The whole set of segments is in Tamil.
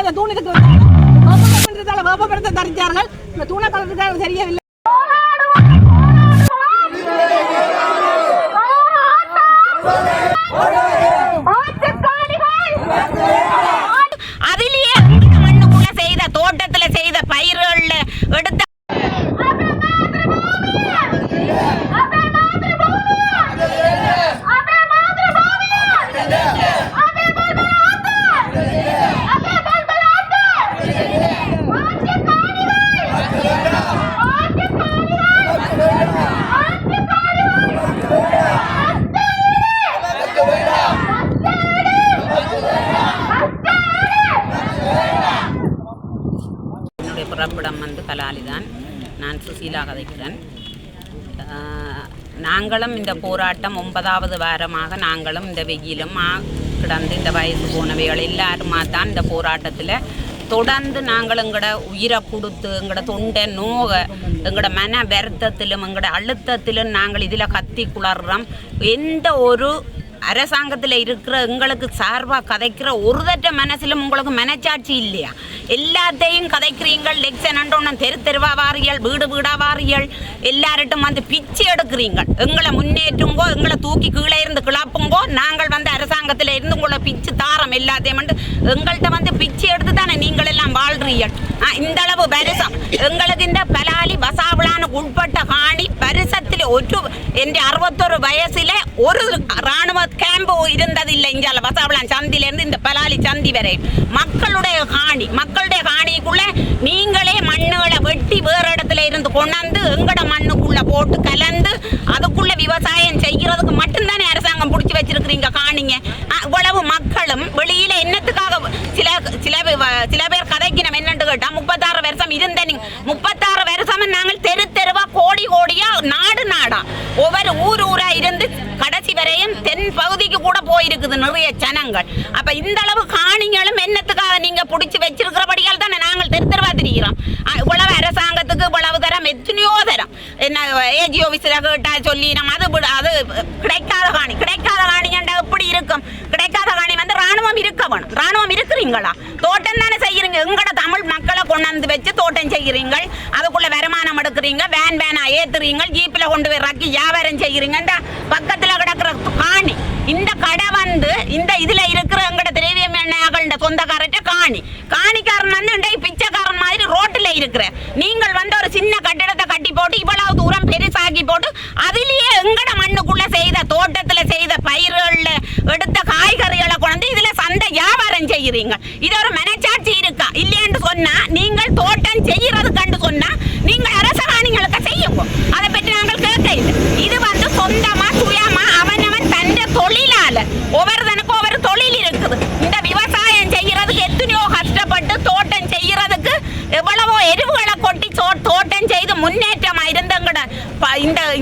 அந்த தூண் இதுக்கு வேப்பமரத்தை தரிச்சார்கள். இந்த தூணை கலந்துக்காக தெரியவில்லை. அதிலேயே மண்ணுக்குள்ள செய்த தோட்டத்துல செய்த பயிர்கள்ல எடுத்த புறப்படம் பலாலிதான். நான் சுசீலா கதைக்கிறேன். நாங்களும் இந்த போராட்டம் 9வது வாரமாக நாங்களும் இந்த வெயிலும் கிடந்து இந்த வயசு போனவைகள் எல்லாருமா தான் இந்த போராட்டத்தில் தொடர்ந்து நாங்கள் எங்களோட உயிரை கொடுத்து எங்களோட தொண்டை நோக எங்களோட மன வருத்தத்திலும் எங்களோட அழுத்தத்திலும் நாங்கள் இதில் கத்தி குளர்றோம். எந்த ஒரு அரசாங்கத்தில் இருக்கிற எங்களுக்கு சார்பாக கதைக்கிற ஒரு தட்ட மனசிலும் உங்களுக்கு மனச்சாட்சி இல்லையா? எல்லாத்தையும் கதைக்கிறீங்கள். லெக்ஷன் அண்டோன்னு தெரு தெருவா வாரியல், வீடு வீடா வாரியல், எல்லார்ட்டும் வந்து பிச்சு எடுக்கிறீங்கள். எங்களை முன்னேற்றுங்கோ, எங்களை தூக்கி கீழே இருந்து கிளப்புங்கோ, நாங்கள் வந்து அரசாங்கத்தில் இருந்து உங்களை பிச்சு தாரம் எல்லாத்தையும் வந்து எங்கள்கிட்ட வந்து பிச்சு எடுத்து தானே நீங்கள் எல்லாம் வாழ்றீர்கள். இந்த அளவு பரிசம் எங்களுக்கு இந்த பலாலி வசாவிளானுக்கு உட்பட்ட காணி பரிசத்தில் ஒரு என்ற 61 வயசில் ஒரு இராணுவ கேம்பு இருந்ததில்லை. இந்தியாவில் வசாவிளான் சந்திலிருந்து இந்த பலாலி சந்தி வரை மக்களுடைய காணிக்குள்ள நீங்களே மண்ணுகளை வெட்டி வேறு இடத்துல இருந்து கொண்டாந்து எங்கட மண்ணுக்குள்ள போட்டு கலந்து அதுக்குள்ள விவசாயம் செய்கிறதுக்கு மட்டும்தானே அரசாங்கம் பிடிச்சி வச்சிருக்கிறீங்க காணிங்க. இவ்வளவு மக்களும் வெளியில என்னத்துக்காக சில பேர் கதைக்கணும் என்னன்னு கேட்டா 36 வருஷம் இருந்த 36 வருஷம் நாங்கள் தெரு தெருவா கோடி கோடியா நாடு நாடா ஒவ்வொரு ஊரா இருந்து கடைசி வரையும் தென் பகுதிக்கு கூட போயிருக்குது நிறைய ஜனங்கள். அப்ப இந்த அளவு காணிங்களும் என்னத்துக்காக நீங்க பிடிச்சி வச்சிருக்கிறபடியால் தானே நாங்கள் தெரு தெருவா திரிகிறோம். இவ்வளவு அரசாங்கத்துக்கு இவ்வளவு தரம் எத்தனையோ தரம் என்ன ஏஜி ஆபீஸ்ல கேட்டா சொல்லி நம்ம அது கிடைக்காத காணிங்கண்டா எப்படி இருக்கும்? கிடைக்காத காணி வந்து ராணுவம் இருக்க வேணும். ராணுவம் இருக்கிறீங்களா? தோட்டம் தானே செய்யறீங்க. எங்கட தமிழ் மக்களை கொண்டாந்து வச்சு தோட்டம் செய்கிறீங்க, அதுக்குள்ள வருமானம் எடுக்கிறீங்க, வேனா ஏத்துறீங்க, ஜீப்பில் கொண்டு போய் ரக்கி வியாபாரம் செய்கிறீங்க. இந்த பக்கத்துல கிடக்கிற காணி இந்த கடை வந்து இந்த இதுல இருக்கிற எங்கட திரவியம் எண்ணெய்கள சொந்தக்காரட்ட காணிக்காரன் வந்து பிச்சைக்காரன் மாதிரி ரோட்டில் இருக்கிற நீங்கள் வந்து ஒரு சின்ன கட்டிடத்தை கட்டி போட்டு இவ்வளவு தூரம் பெருசாக்கி போட்டு அதிலேயே எங்கட மண்ணுக்குள்ள செய்த தோட்டத்துல செய்த பயிர்கள்ல எடுத்த காய்கறிகளை கொண்டு இதுல சந்தை வியாபாரம் செய்கிறீங்க. இது ஒரு மனச்சாட்சி இருக்கா? இல்லைன்னு சொன்னா நீங்கள் தோட்டம் செய்யறது கண்டு சொன்னா நீங்கள் அரச காணிகளுக்கு செய்யுங்க. அதை பற்றி நாங்கள் கேட்க இல்லை. இது வந்து சொந்தமா சுயமா அவனவன் தந்த தொழிலால ஒவ்வொருத்தனுக்கு ஒவ்வொரு தொழில் இருக்குது. இந்த விவசாயம் செய்யறதுக்கு எத்தனையோ கஷ்டப்பட்டு தோட்டம் செய்யறதுக்கு எவ்வளவோ எருவுகளை கொட்டி தோட்டம் செய்து முன்னேற்றமா இருந்தங்கட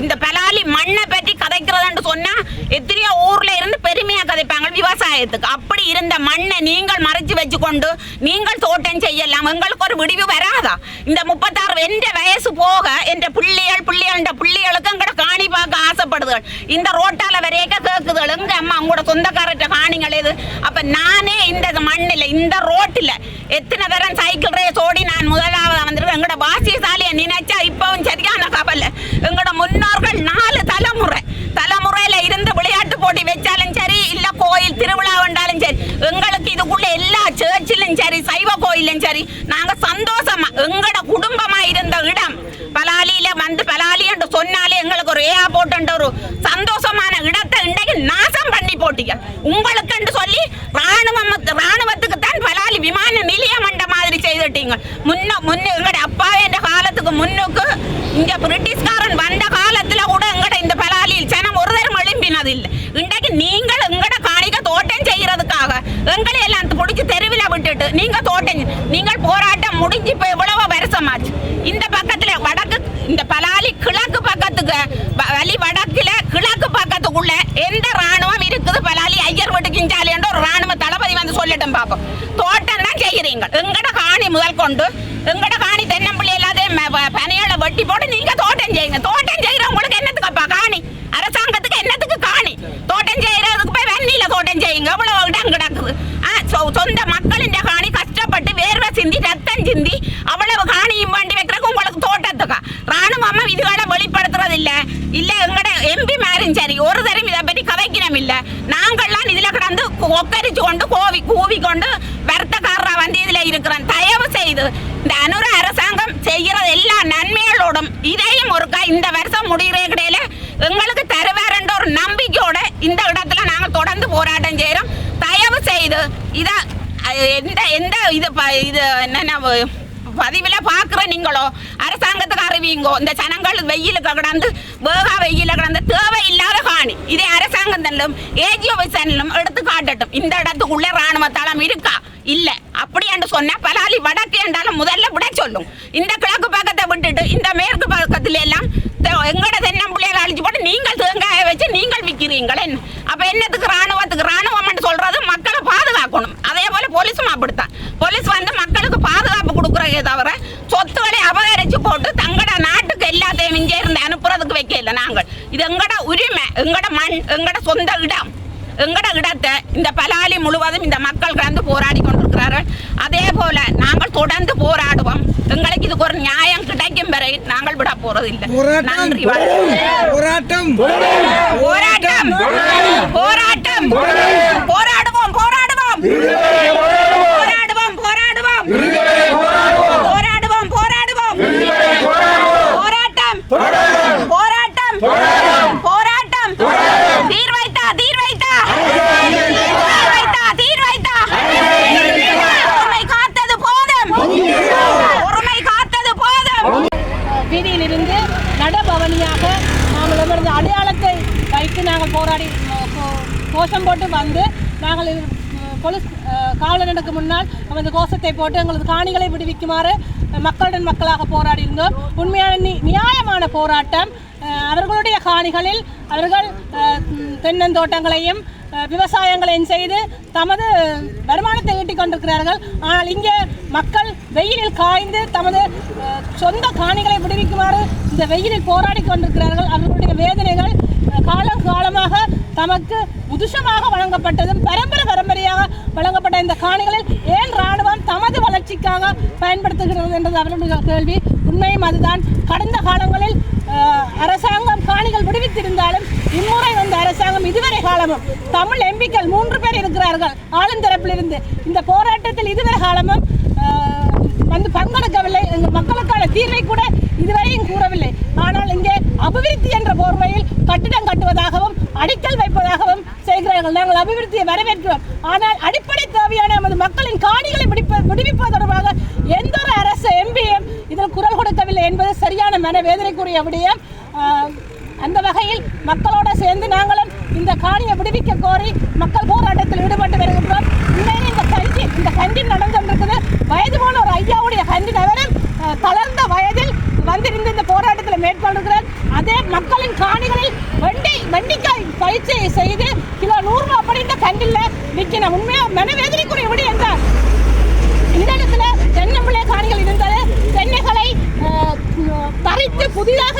இந்த பலாலி மண்ணை பற்றி கதைக்கிறதுன்னு சொன்னா எத்தனையோ ஊர்ல இருந்து பெருமையா கதைப்பாங்க விவசாயத்துக்கு. அப்படி இருந்த மண்ணை நீங்கள் மறைச்சு வச்சு கொண்டு நீங்கள் தோட்டம் செய்யலாம். எங்களுக்கு ஒரு விடிவு வராதா? இந்த 36 எந்த வயசு போக என்ற பிள்ளைகளுக்கு எங்கட காணி பார்க்க ஆசைப்படுதுகள். இந்த ரோட்டால வரையக்க கேக்குதுகள் எங்க அம்மா உங்களோட சொந்தக்காரற்ற காணிகள் எது? அப்ப நானே இந்த மண்ணில் இந்த ரோட்டில் எத்தனை தரம் சைக்கிள் ரேஸ் ஓடி நான் முதலாவது வந்திருக்கேன். எங்கட பாசியசாலையை நினைச்சா இப்பவும் சரியான கவலை. எங்கட முன்னோர்கள் 4 தலைமுறையில இருந்து விளையாட்டு போட்டி வச்சாலும் சரி, இல்ல கோயில் திருவிழா வந்தாலும் சரி, எங்களுக்கு இதுக்குள்ள எல்லா சர்ச்சிலும் சரி சைவ கோயிலும் சரி நாங்க சந்தோஷமா எங்கட குடும்பமா இருந்த இடம் பலாலியில வந்து பலாலி என்று சொன்னாலே எங்களுக்கு ஒரு ஏர்போர்ட் ஒரு சந்தோஷமான இடத்தை இன்றைக்கு நாசம் பண்ணி போட்டீங்க. உங்களுக்கு சொல்லி ராணுவத்துக்கு தான் பலாலி விமான நிலையம் என்ற மாதிரி செய்துட்டீங்க. எங்கட அப்பா என்ற காலத்துக்கு முன்னுக்கு இங்க பிரிட்டிஷ்காரன் வந்த காலத்துல கூட எங்கட இந்த பலாலியில் ஜனம் ஒரு தரம் எழும்பினது இல்லை. இன்றைக்கு நீங்கள் எங்கட காணிக்க தோட்டம் செய்யறதுக்காக எங்களை எல்லாம் பிடிச்சி தெருவில் விட்டுட்டு நீங்கள் போராட்டம் முடிஞ்சு இப்ப எவ்வளவு வருஷமாச்சு. இந்த பக்கத்துல வடக்கு இந்த பலாலி கிழக்கு பக்கத்துக்கு வழி வடக்குல கிழக்கு பக்கத்துக்குள்ள எந்த ராணுவம் இருக்குது? பலாலி ஐயர் வீட்டுக்கிஞ்சாலி என்ற ஒரு ராணுவ தளபதி வந்து சொல்லட்டும் பாப்போம். தோட்டம் தான் செய்யறீங்க. எங்கட காணி முதல் கொண்டு எங்கட காணி தென்னம்பிள்ளை எல்லாத்தையும் பனையாளை வெட்டி போட்டு நீங்க தோட்டம் செய்யுங்க. தோட்டம் செய்யறவங்களுக்கு என்னத்துக்குப்பா காணி? அரசாங்கத்துக்கு என்னத்துக்கு காணி? தோட்டம் செய்யறதுக்கு போய் வெண்ணில தோட்டம் செய்யுங்க. எவ்வளவு இடம் கிடக்குது. சொந்த மக்களின் காணி கஷ்டப்பட்டு ரத்தம் சிந்தி அவ்வளவு காணியும் வேண்டி வைக்கிறக்கு உங்களுக்கு தோட்டத்துக்கா ராணுவமா இதுகளை வெளிப்படுத்துறது இல்ல எங்கட எம்பி மாரும் சரி ஒரு தரம் இதை பற்றி கதைக்கிறோம் இல்ல நாங்கள்லாம் இதுல கிடந்து ஒக்கரிச்சு கொண்டு கூவி கொண்டு வருத்தக்காரரா வந்து இதுல இருக்கிறோம். தயவு செய்து இந்த அனுர அரசாங்கம் செய்யறது எல்லா நன்மைகளோடும் இதையும் ஒருக்கா இந்த வருஷம் முடிகிற கிடையில எங்களுக்கு தருவாருன்ற ஒரு நம்பிக்கையோட இந்த இடத்துல நாங்கள் தொடர்ந்து போராட்டம் செய்யறோம். தயவு செய்து இத எந்த இது என்னென்ன பதிவில் பார்க்குற நீங்களோ அரசாங்கத்துக்கு அறிவிங்கோ இந்த ஜனங்கள் வெயிலுக்கு கிடந்து வெயில கிடந்து தேவையில்லாத காணி இதே அரசாங்கம் தள்ளும் ஏஜிஓ தள்ளும் எடுத்து காட்டட்டும். இந்த இடத்துக்குள்ள ராணுவ தளம் இருக்கா இல்ல அப்படி என்று சொன்னா பலாலி வடக்கு என்றாலும் முதல்ல விட சொல்லும். இந்த கிழக்கு பக்கத்தை விட்டுட்டு இந்த மேற்கு பக்கத்துல எல்லாம் எங்கட தென்னம்பிள்ளைகளை அழிச்சு போட்டு நீங்கள் தேங்காய வச்சு நீங்கள் விற்கிறீங்களே அப்ப என்னத்துக்கு ராணுவம் சொல்றது மக்களை பாதுகாக்கணும். அதே போல போலீஸும் அப்படித்தான். போலீஸ் வந்து மக்களுக்கு பாதுகாப்பு கொடுக்குறதே தவிர சொத்துக்களை அபகரிச்சு போட்டு தங்கட நாட்டுக்கு எல்லாத்தையும் இங்கே இருந்து அனுப்புறதுக்கு வைக்கல. நாங்கள் இது எங்கட உரிமை, எங்கட மண், எங்கட சொந்த இடம். எங்கட இடத்தை இந்த பலாலி முழுவதும் இந்த மக்கள் கடந்து போராடி கொண்டிருக்கிறார்கள். அதே போல நாங்கள் தொடர்ந்து போராடுவோம். எங்களுக்கு இதுக்கு ஒரு நியாயம் கிடைக்கும் வரை நாங்கள் விட போறது இல்லை. நன்றி. போராட்டம் போராட்டம் போராட்டம் போராடுவோம் போராடுவோம் போராடுவோம் போராடுவோம் போராடுவோம் போராடுவோம் போராட்டம் போராட்டம் போராட்டம் தீர்வைத்தா தீர்வைத்தா தீர்வைத்தா தீர்வைத்தா ஒருமை காத்தது போதும் ஒருமை காத்தது போதும். வீதியிலிருந்து நடபவனியாக நாங்கள் எமது அடையாளத்தை வைத்து நாங்கள் போராடி கோஷம் போட்டு வந்து நாங்கள் போலீஸ் காவலனுக்கு முன்னால் நமது கோஷத்தை போட்டு எங்களது காணிகளை விடுவிக்குமாறு மக்களுடன் மக்களாக போராடி இருந்தோம். உண்மையான நியாயமான போராட்டம். அவர்களுடைய காணிகளில் அவர்கள் தென்னந்தோட்டங்களையும் விவசாயங்களையும் செய்து தமது வருமானத்தை ஈட்டிக் கொண்டிருக்கிறார்கள். ஆனால் இங்கே மக்கள் வெயிலில் காய்ந்து தமது சொந்த காணிகளை விடுவிக்குமாறு இந்த வெயிலில் போராடி கொண்டிருக்கிறார்கள். அவர்களுடைய வேதனைகள் காலமாக தமக்கு புதுசமாக வழங்கப்பட்டதும் பரம்பரையாக வழங்கப்பட்ட இந்த காணிகளில் ஏன் இராணுவம் தமது வளர்ச்சிக்காக பயன்படுத்துகிறது என்றது அவர்களுடைய கேள்வி. உண்மையும் அதுதான். கடந்த காலங்களில் அரசாங்கம் காணிகள் விடுவித்திருந்தாலும் இம்முறை வந்த அரசாங்கம் இதுவரை காலமும் தமிழ் எம்பிக்கள் 3 பேர் இருக்கிறார்கள் ஆளுந்தரப்பிலிருந்து. இந்த போராட்டத்தில் இதுவரை காலமும் வந்து பங்கெடுக்கவில்லை. எங்கள் மக்களுக்கான தீர்வை கூட இதுவரையும் கூறவில்லை. ஆனால் இங்கே அபிவிருத்தி என்ற போர்வையில் கட்டிடம் கட்டுவதாகவும் அடிக்கல் வைப்பதாகவும் செய்கிறார்கள். நாங்கள் அபிவிருத்தியை வரவேற்கிறோம். ஆனால் அடிப்படை தேவையான நமது மக்களின் காணிகளை விடுவிப்பது தொடர்பாக எந்த ஒரு அரசு எம்பியும் இதில் குரல் கொடுக்கவில்லை என்பது சரியான மனவேதனைக்குரிய விடயம். அந்த வகையில் மக்களோடு சேர்ந்து நாங்களும் இந்த காணியை விடுவிக்க கோரி மக்கள் போராட்டத்தில் ஈடுபட்டு வருகின்றோம். உண்மையிலே இந்த கண்டின் நடந்து கொண்டிருக்குது. வயது போன ஒரு ஐயாவுடைய கண்டின் அவரும் தளர்ந்த வயதில் வந்திருந்து இந்த போராட்டத்தில் மேற்கொண்டிருக்கிறார். அதே மக்களின் காணிகளில் வெண்டிக்காய் பயிற்சியை செய்து கிலோ 100 ரூபாய் அப்படி இந்த கண்டில் விற்கணும். உண்மையாக மனவேதனைக்குரிய விடயம் தான். இந்த இடத்துல தென்னம்பிள்ளை காணிகள் இருந்தது. தென்னைகளை பறித்து புதிதாக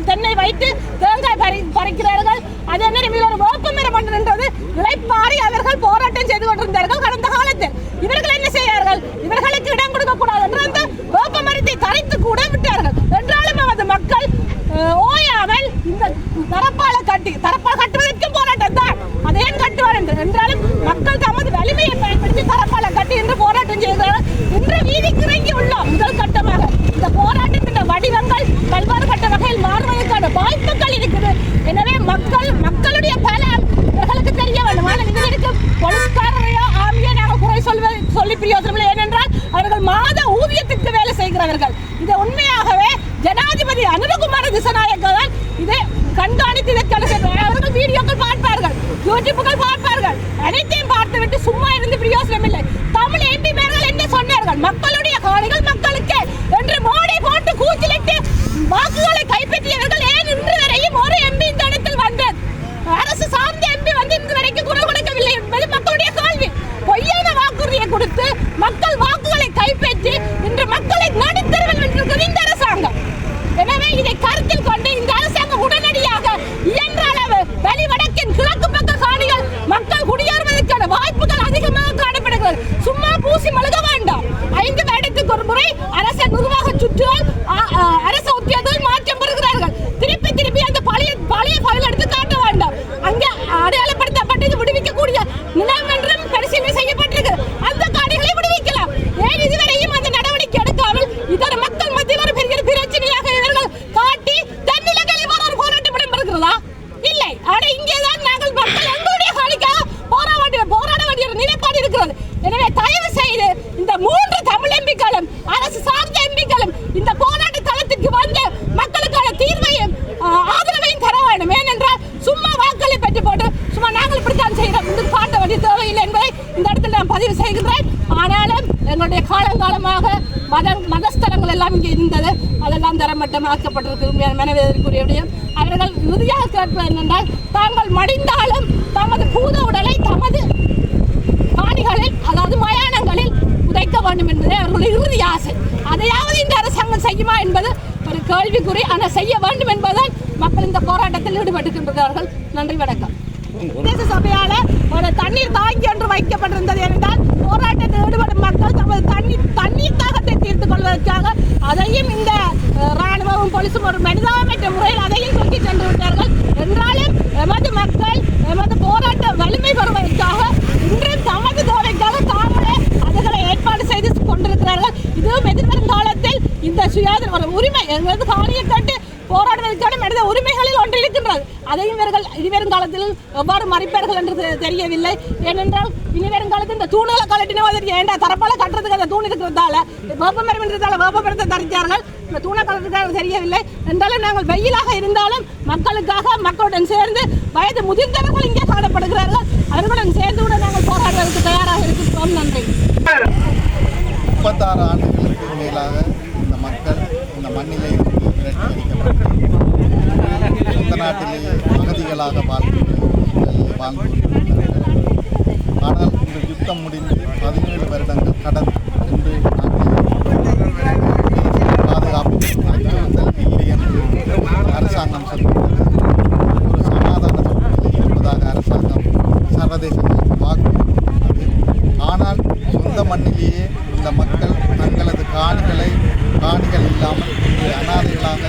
தென்னை வைத்து தேங்காய் பறிக்கிறார்கள். அதே நேரம் ஒரு வேப்பமரம் என்றது இளைப்பாரி அவர்கள் போராட்டம் செய்து கொண்டிருந்தார்கள் கடந்த காலத்தில். இவர்கள் என்ன செய்யார்கள்? இவர்களுக்கு இடம் கொடுக்க கூடாது என்று அந்த வேப்பமரத்தை தரைத்து கூட விட்டார்கள். என்றாலும் நமது மக்கள் ஓயாமல் இந்த தரப்பால் கட்டுவதற்கும் போராட்டம் தான். அதை ஏன் கட்டுவார் என்றாலும் மக்கள் தமது வலிமையை பயன்படுத்தி தரப்பால கட்டி என்று போராட்டம் செய்கிறார்கள். இன்று வீதிக்கு இறங்கி உள்ளோம். முதல் கட்டமாக இந்த போராட்டத்தின் வடிவங்கள் பல்வேறுபட்ட வகையில் மாறுவதற்கான வாய்ப்புகள் இருக்குது. எனவே மக்களுடைய பலம் இவர்களுக்கு தெரிய வேண்டும். ஆனால் இதற்கு பொலிஸ்காரரையோ ஆமியோ நாங்கள் குறை சொல்லி பிரயோஜனமில்லை. ஏனென்றால் அவர்கள் மாத ஊதியத்திற்கு வேலை செய்கிறவர்கள். இதை உண்மையாகவே ஜனாதிபதி அனுரகுமார திசாநாயக்க தான் இதை கண்காணித்து அவர்கள் வீடியோக்கள் பார்ப்பார்கள், யூடியூப்புகள் பார்ப்பார்கள். அனைத்தையும் பார்த்துவிட்டு சும்மா இருந்து பிரயோஜனம் இல்லை. தமிழ் எம்பிமார்கள் என்ன சொன்னார்கள்? மக்களுடைய காணிகள் மக்களுக்கு என்று மோடி போட்டு கூச்சலிட்டு வாக்குகளை கைப்பற்றியவர்கள் ஏன் இன்று வரையும் ஒரு எம்பி இந்த இடத்தில் வந்தது? அரசு சார்ந்த எம்பி வந்து இன்று வரைக்கும் குரல் கொடுக்கவில்லை என்பது மக்களுடைய கேள்வி. பொய்யான வாக்குறுதியை கொடுத்து மக்கள் வாக்குகளை கைப்பற்றி இன்று மக்களை நடுத்தரவில் வென்றிருக்கிறது இந்த அரசாங்கம். எனவே இதை கருத்தில் கொண்டு இந்த அரசாங்கம் உடனடியாக இயன்ற அளவு வெளி வடக்கின் கிழக்கு பக்க காணிகள் மக்கள் குடியேறுவதற்கான வாய்ப்புகள் அதிகமாக காணப்படுகிறது. போய் அரச நிர்வாக சுற்றுகள் அரச உத்தியோகத்தில் மாற்றம் பெறுகிறார்கள். திருப்பி அந்த பழைய ஃபைல் எடுத்து காட்ட வேண்டாம். அங்கே அடையாளப்படுத்தப்பட்டு விடுவிக்கக்கூடிய நிலைமன்றம் பரிசீலனை செய்யப்பட்டிருக்கு. அந்த காணிகளை விடுவிக்கலாம். ஏன் இதுவரையும் அந்த நடவடிக்கை எடுக்காமல் இதர மக்கள் மத்தியில் ஒரு பெரிய பிரச்சனையாக இவர்கள் காட்டி தன்னிலங்களை ஒரு போராட்டம் இடம்பெறுகிறதா? இல்லை. ஆனால் இங்கேதான் நாங்கள் மக்கள் எங்களுடைய காணிக்காக போராட வேண்டிய நிலைப்பாடு இருக்கிறது. எனவே தயவு செய்து இந்த 3 தமிழ் எம்பிக்களும் அரசு சார்ந்த எம்பிக்களும் இந்த போராட்ட தளத்திற்கு வந்து மக்களுக்கான தீர்வையும் ஆதரவையும் தர வேண்டும். ஏனென்றால் சும்மா வாக்களை பெற்று போட்டு சும்மா நாங்கள் இப்படித்தான் செய்கிறோம் என்று காட்ட வேண்டிய தேவையில்லை என்பதை இந்த இடத்தில் நான் பதிவு செய்கின்றேன். ஆனாலும் எங்களுடைய காலங்காலமாக மதஸ்தலங்கள் எல்லாம் இங்கே இருந்தது. அதெல்லாம் தரமட்டமாக்கப்பட்டிருக்கு. மனவேதனைக்குரிய விடயம். அவர்கள் இறுதியாக கேட்பது என்னென்றால் தாங்கள் மடிந்தாலும் தமது பூத உடலை தமது காணிகளில் அதாவது மயானங்களில் உதைக்க வேண்டும் என்பதே அவர்களுடைய இறுதி ஆசை. அதையாவது இந்த அரசாங்கம் செய்யுமா என்பது ஒரு கேள்விக்குறி. ஆனால் செய்ய வேண்டும் என்பதால் மக்கள் இந்த போராட்டத்தில் ஈடுபட்டுகின்றார்கள். நன்றி, வணக்கம். பிரதேச சபையால் ஒரு தண்ணீர் தாங்கி ஒன்று வைக்கப்பட்டிருந்தது என்றால் போராட்டத்தில் ஈடுபடும் மக்கள் தமது தண்ணீர் தாகத்தை தீர்த்துக் கொள்வதற்காக அதையும் இந்த இராணுவமும் போலீசும் ஒரு மனிதாபமற்ற முறையில் அதையும் தூக்கி சென்று விட்டார்கள். என்றாலும் எமது மக்கள் எமது போராட்ட வலிமை பெறுவதற்காக இன்றும் தமது தேவைக்காக தாங்களே அதுகளை ஏற்பாடு செய்து கொண்டிருக்கிறார்கள். இதுவும் எதிர்வரும் காலத்தில் இந்த சுயாதீன ஒரு உரிமை எங்களது காணியை கட்டு போராடுவதற்கான மனித உரிமைகளில் ஒன்று இருக்கின்றது. அதையும் இவர்கள் இனிவரும் காலத்தில் எவ்வாறு மறைப்பார்கள் என்று தெரியவில்லை. ஏனென்றால் இனிவரும் காலத்தில் இந்த தூணுகளை கலட்டினோ அதற்கு ஏண்டா தரப்பால கட்டுறதுக்கு அந்த தூண் இருக்கிறதால வேப்பமரம் என்றதால வேப்பமரத்தை தரித்தார்கள். இந்த தூணை கலட்டுறதுக்காக தெரியவில்லை. என்றாலும் நாங்கள் வெயிலாக இருந்தாலும் மக்களுக்காக மக்களுடன் சேர்ந்து வயது முதிர்ந்தவர்கள் இங்கே காணப்படுகிறார்கள். அவர்களுடன் சேர்ந்து கூட நாங்கள் போராடுவதற்கு தயாராக இருக்கிறோம். நன்றி. 36 ஆண்டுகளுக்கு மேலாக இந்த மக்கள் இந்த மண்ணிலே சொந்த நாட்டிலே அகதிகளாக வாழ்ந்து ஆனால் இந்த யுத்தம் முடிந்து 17 வருடங்கள் கடந்து இன்று பாதுகாப்பு இல்லை என்று அரசாங்கம் சொல்கிறது. ஒரு சமாதான சூழ்நிலை இருப்பதாக அரசாங்கம் சர்வதேசங்களுக்கு வாக்குறுதி. ஆனால் சொந்த மண்ணிலேயே இந்த மக்கள் தங்களது காணிகள் இல்லாமல் அனாதைகளாக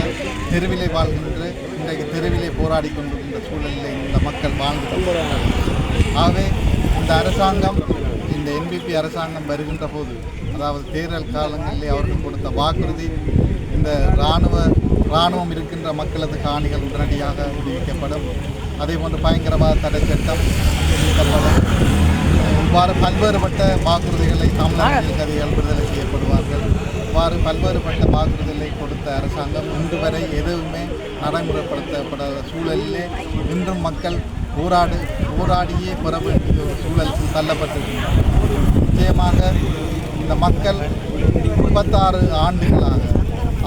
தெருவிலே வாழ்கின்ற இன்றைக்கு தெருவிலே போராடி கொண்டிருக்கின்ற சூழலில் இந்த மக்கள் வாழ்ந்து கொண்டிருக்கிறார்கள். ஆகவே இந்த அரசாங்கம் இந்த என்பிபி அரசாங்கம் வருகின்ற போது அதாவது தேர்தல் காலங்களிலே அவர்கள் கொடுத்த வாக்குறுதி இந்த இராணுவம் இருக்கின்ற மக்களது காணிகள் உடனடியாக விடுவிக்கப்படும். அதேபோன்று பயங்கரவாத தடை சட்டம் நீக்கப்படும். இவ்வாறு பல்வேறுபட்ட வாக்குறுதிகளை தமிழக கதிகள் விடுதலை செய்யப்படுவார்கள். இவ்வாறு பல்வேறுபட்ட வாக்குறுதிகளை கொடுத்த அரசாங்கம் இன்று வரை எதுவுமே நடைமுறைப்படுத்தப்படாத சூழலிலே இன்றும் மக்கள் போராடியே பெற வேண்டிய ஒரு சூழலுக்கு தள்ளப்பட்டிருக்கின்றனர். நிச்சயமாக இந்த மக்கள் 36 ஆண்டுகளாக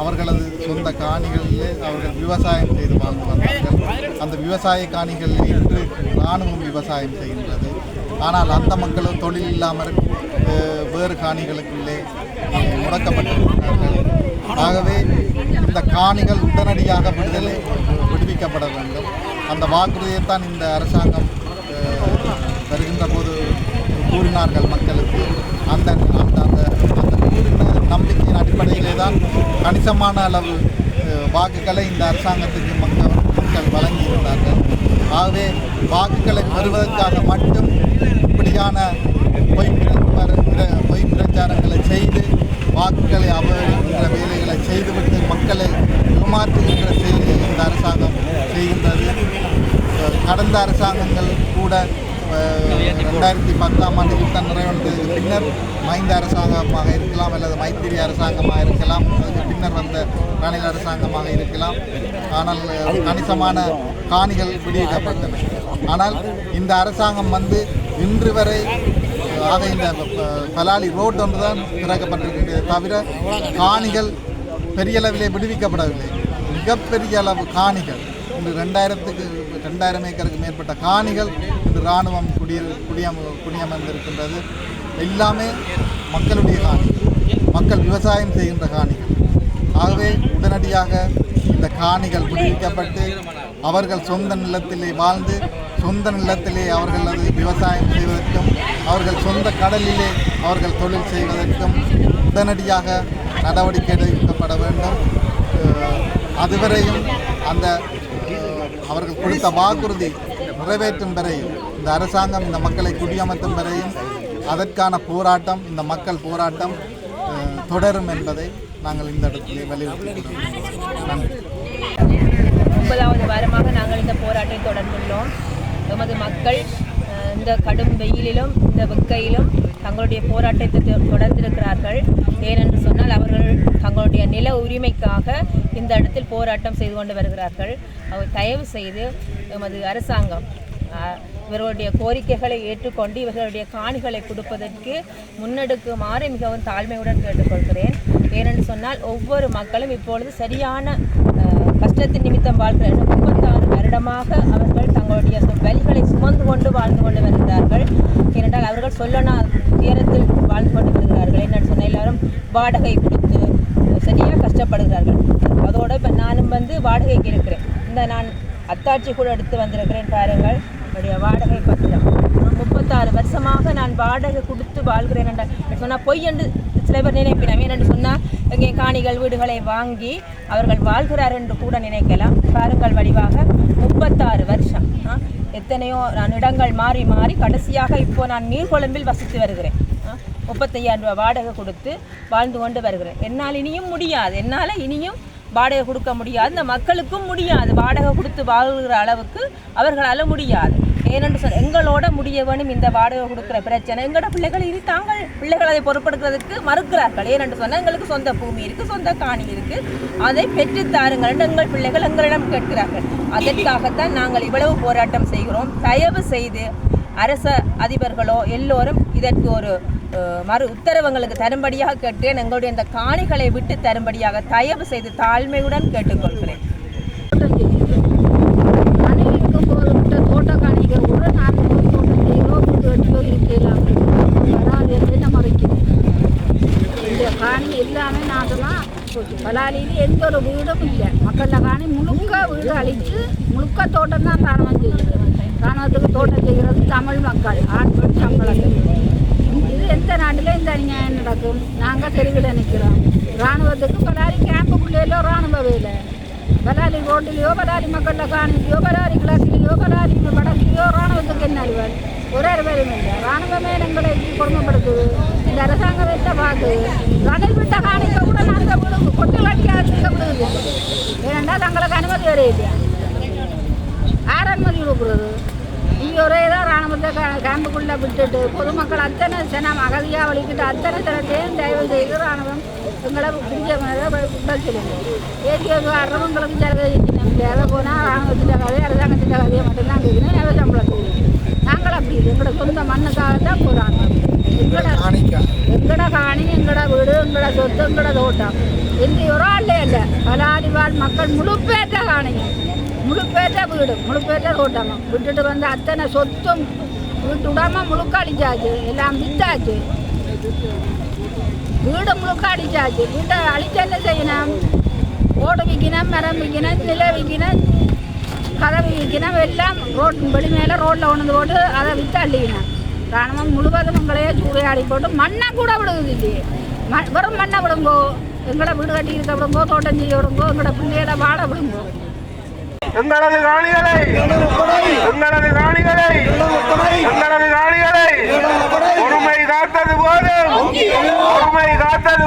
அவர்களது சொந்த காணிகளிலே அவர்கள் விவசாயம் செய்து வாழ்ந்து வந்தார்கள். அந்த விவசாய காணிகளில் இன்று இராணுவம் விவசாயம் செய்கின்றது. ஆனால் அந்த மக்களும் தொழில் இல்லாமல் வேறு காணிகளுக்குள்ளே முடக்கப்பட்டிருக்கிறார்கள். ஆகவே இந்த காணிகள் உடனடியாக விடுவிக்கப்பட வேண்டும். அந்த வாக்குறுதியைத்தான் இந்த அரசாங்கம் வருகின்ற போது கூறினார்கள் மக்களுக்கு. அந்த கூறின நம்பிக்கையின் அடிப்படையிலே தான் கணிசமான அளவு வாக்குகளை இந்த அரசாங்கத்துக்கு மக்கள் வழங்கியிருந்தார்கள். ஆகவே வாக்குகளை பெறுவதற்காக மட்டும் இப்படியான பொய் பிரச்சாரங்களை செய்து வாக்குகளை அபகரிக்கின்ற வேலைகளை செய்துவிட்டு மக்களை ஏமாற்றுகின்ற செயலை இந்த அரசாங்கம் செய்கின்றது. கடந்த அரசாங்கங்கள் கூட 2010ஆம் ஆண்டு யுத்தம் நிறைவடைந்ததுக்கு பின்னர் மஹிந்த அரசாங்கமாக இருக்கலாம் அல்லது மைத்திரி அரசாங்கமாக இருக்கலாம், அதுக்கு பின்னர் வந்த ரணில் அரசாங்கமாக இருக்கலாம். ஆனால் கணிசமான காணிகள் விடுவிக்கப்பட்டன. ஆனால் இந்த அரசாங்கம் இன்று வரை ஆக இந்த பலாலி ரோட் ஒன்று தான் திறக்கப்பட்டிருக்கின்றதே தவிர காணிகள் பெரிய அளவிலே விடுவிக்கப்படவில்லை. மிகப்பெரிய அளவு காணிகள் இன்று 2000 ஏக்கருக்கு மேற்பட்ட காணிகள் இன்று இராணுவம் குடியமர்ந்திருக்கின்றது. எல்லாமே மக்களுடைய காணிகள், மக்கள் விவசாயம் செய்கின்ற காணிகள். ஆகவே உடனடியாக இந்த காணிகள் விடுவிக்கப்பட்டு அவர்கள் சொந்த நிலத்திலே வாழ்ந்து சொந்த நிலத்திலே அவர்களது விவசாயம் செய்வதற்கும் அவர்கள் சொந்த கடலிலே அவர்கள் தொழில் செய்வதற்கும் உடனடியாக நடவடிக்கை எடுக்கப்பட வேண்டும். அதுவரையும் அந்த அவர்கள் கொடுத்த வாக்குறுதி நிறைவேற்றும் வரையும் இந்த அரசாங்கம் இந்த மக்களை குடியமர்த்தும் வரையும் அதற்கான போராட்டம், இந்த மக்கள் போராட்டம் தொடரும் என்பதை நாங்கள் இந்த இடத்திலே வலியுறுத்துகிறோம். நன்றி. 9வது வாரமாக நாங்கள் இந்த போராட்டத்தை தொடர்ந்துள்ளோம். எமது மக்கள் இந்த கடும் வெயிலிலும் இந்த வெக்கையிலும் தங்களுடைய போராட்டத்தை தொடர்ந்திருக்கிறார்கள். ஏனென்று சொன்னால் அவர்கள் தங்களுடைய நில உரிமைக்காக இந்த இடத்தில் போராட்டம் செய்து கொண்டு வருகிறார்கள். அவர் தயவு செய்து எமது அரசாங்கம் இவர்களுடைய கோரிக்கைகளை ஏற்றுக்கொண்டு இவர்களுடைய காணிகளை கொடுப்பதற்கு முன்னெடுக்குமாறு மிகவும் தாழ்மையுடன் கேட்டுக்கொள்கிறேன். ஏனென்று சொன்னால் ஒவ்வொரு மக்களும் இப்பொழுது சரியான கஷ்டத்தின் நிமித்தம் வாழ்கிற 36 வருடமாக அவர்கள் தங்களுடைய வலிகளை சுமந்து கொண்டு வாழ்ந்து கொண்டு வருகிறார்கள். ஏனென்றால் அவர்கள் சொல்லனா துயரத்தில் வாழ்ந்து கொண்டு வருகிறார்கள். என்னென்னு சொன்னால் எல்லாரும் வாடகை கொடுத்து சரியாக கஷ்டப்படுகிறார்கள். அதோடு இப்போ நானும் வாடகைக்கு இருக்கிறேன். நான் அத்தாட்சி கூட எடுத்து வந்திருக்கிறேன். பாருங்கள், என்னுடைய வாடகை பத்திரம். 36 வருஷமாக நான் வாடகை கொடுத்து வாழ்கிறேன் என்று சொன்னால் பொய் என்று சில பேர் நினைப்பினோம். ஏனென்று சொன்னால் எங்கே காணிகள் வீடுகளை வாங்கி அவர்கள் வாழ்கிறார் என்று கூட நினைக்கலாம். பாருங்கள், வடிவாக 36 வருஷம், எத்தனையோ நான் இடங்கள் மாறி மாறி கடைசியாக இப்போ நான் நீர்கொழும்பில் வசித்து வருகிறேன். 35,000 ரூபாய் வாடகை கொடுத்து வாழ்ந்து கொண்டு வருகிறேன். என்னால் இனியும் முடியாது, என்னால் இனியும் வாடகை கொடுக்க முடியாது. இந்த மக்களுக்கும் முடியாது, வாடகை கொடுத்து வாழ்கிற அளவுக்கு அவர்களால் முடியாது. ஏனென்று சொன்ன எங்களோட முடிய வேணும் இந்த வாடகை கொடுக்குற பிரச்சனை. எங்களோட பிள்ளைகள் இது தாங்கள் பிள்ளைகள் அதை பொறுப்படுக்கிறதுக்கு மறுக்கிறார்கள். ஏனென்று சொன்னால் எங்களுக்கு சொந்த பூமி இருக்குது, சொந்த காணி இருக்குது, அதை பெற்றுத்தாருங்கள் என்று எங்கள் பிள்ளைகள் எங்களிடம் கேட்கிறார்கள். அதற்காகத்தான் நாங்கள் இவ்வளவு போராட்டம் செய்கிறோம். தயவு செய்து அரச அதிபர்களோ எல்லோரும் இதற்கு ஒரு மறு உத்தரவுங்களுக்கு தரும்படியாக கேட்டேன். எங்களுடைய இந்த காணிகளை விட்டு தரும்படியாக தயவு செய்து தாழ்மையுடன் கேட்டுக்கொள்கிறேன். தோட்ட காணிகள் கூட நான் தோட்டம் செய்கிறோம், வீட்டு வெட்டியோ இருக்கலாம். என்ன மறைக்கிறேன், இந்த காணி எல்லாமே நாட்டெல்லாம் பலாலியில் எந்த ஒரு வீடும் இல்லை. மக்கள காணி முழுக்க வீடு அழித்து முழுக்க தோட்டம் தான் ராணுவம் செய்கிறது. ராணுவத்துக்கு தோட்டம் செய்கிறது தமிழ் மக்கள், ஆண் பெண் சம்பளத்தில். இது எந்த நாட்டில் இந்த அநியாயம் நடக்கும்? நாங்கள் தெருவில் நிற்கிறோம். இராணுவத்துக்கு பலாலி கேம்புக்குள்ளேயோ இராணுவ வேலை, பலாலி ரோட்டிலையோ பலாலி மக்களில் காணிலையோ பலாலி கிழக்கிலையோ பலாலி வடக்கிலையோ இராணுவத்துக்கு என்ன அறிவார்? ஒரு அறிவாரும் இல்லை. இராணுவமே எங்களை கொடுமைப்படுத்துது. இந்த அரசாங்கம் என்ன பார்க்குது? ரணில் விட்ட காணிக்க கூட நாங்கள் விடுங்க கொட்டில் அடிக்க விடுது. ஏனென்றால் தங்களுக்கு அனுமதி வேறு இல்லையா? யார் அனுமதி கொடுக்குறது? இங்கே ஒரே தான் இராணுவத்தை கேம்புக்குள்ளே விட்டுட்டு பொதுமக்கள் அத்தனை சனம் அகதியாக வலிக்கிட்டு அத்தனை தரத்தையும் தயவு செய்து இராணுவம் எங்களை பிடிச்சவங்களை விட சொல்லுங்க. ஏடிஎஃப் வர்றவங்களுக்கு ஜலகதி தேவை போனால் இராணுவத்தின் கதை அரசாங்கத்தின் கதையை மட்டும்தான் கேட்குறேன். எவ்வளோ சம்பளத்துக்கு நாங்கள் அப்படி எங்களோட சொந்த மண்ணுக்காக தான் போகிறாங்க. எங்களோட காணி, எங்களோட வீடு, எங்களோட சொத்து, எங்களோட தோட்டம் எந்த ஒரு ஆளே இல்லை. பலாலி வாழ் மக்கள் முழு பேற்ற காணிங்க, முழு பேற்ற வீடு, முழு பேற்ற தோட்டமும் விட்டுட்டு வந்து அத்தனை சொத்தும் வீட்டு விடாமல் முழுக்க அடித்தாச்சு. எல்லாம் வித்தாச்சு. வீடு முழுக்க அடித்தாச்சு. வீட்டை அழிச்சு என்ன செய்யணும்? ஓடு விற்கணும், மரம் விற்கணும், நிலை விற்கணும், கதவு விற்கணும். எல்லாம் ரோட்டு வெளி மேலே ரோட்டில் கொண்டு போட்டு அதை விற்று அள்ளிக்கணும். ராணுவம் முழுவதும் எங்களையே சூறையாடி போட்டு மண்ணை கூட விடுவது இல்லையே. வெறும் மண்ணை விடுங்கோ, எங்களை வீடு கட்டி இருக்க விடுங்கோ, தோட்டம் செய்ய விடுங்கோ, எங்களோட பிள்ளைகளை வாழ விடுங்கோ. எங்களது காணிகளை எங்களது காணிகளை எங்களது காணிகளை ஒருமை காத்தது போதும், ஒருமை காத்தது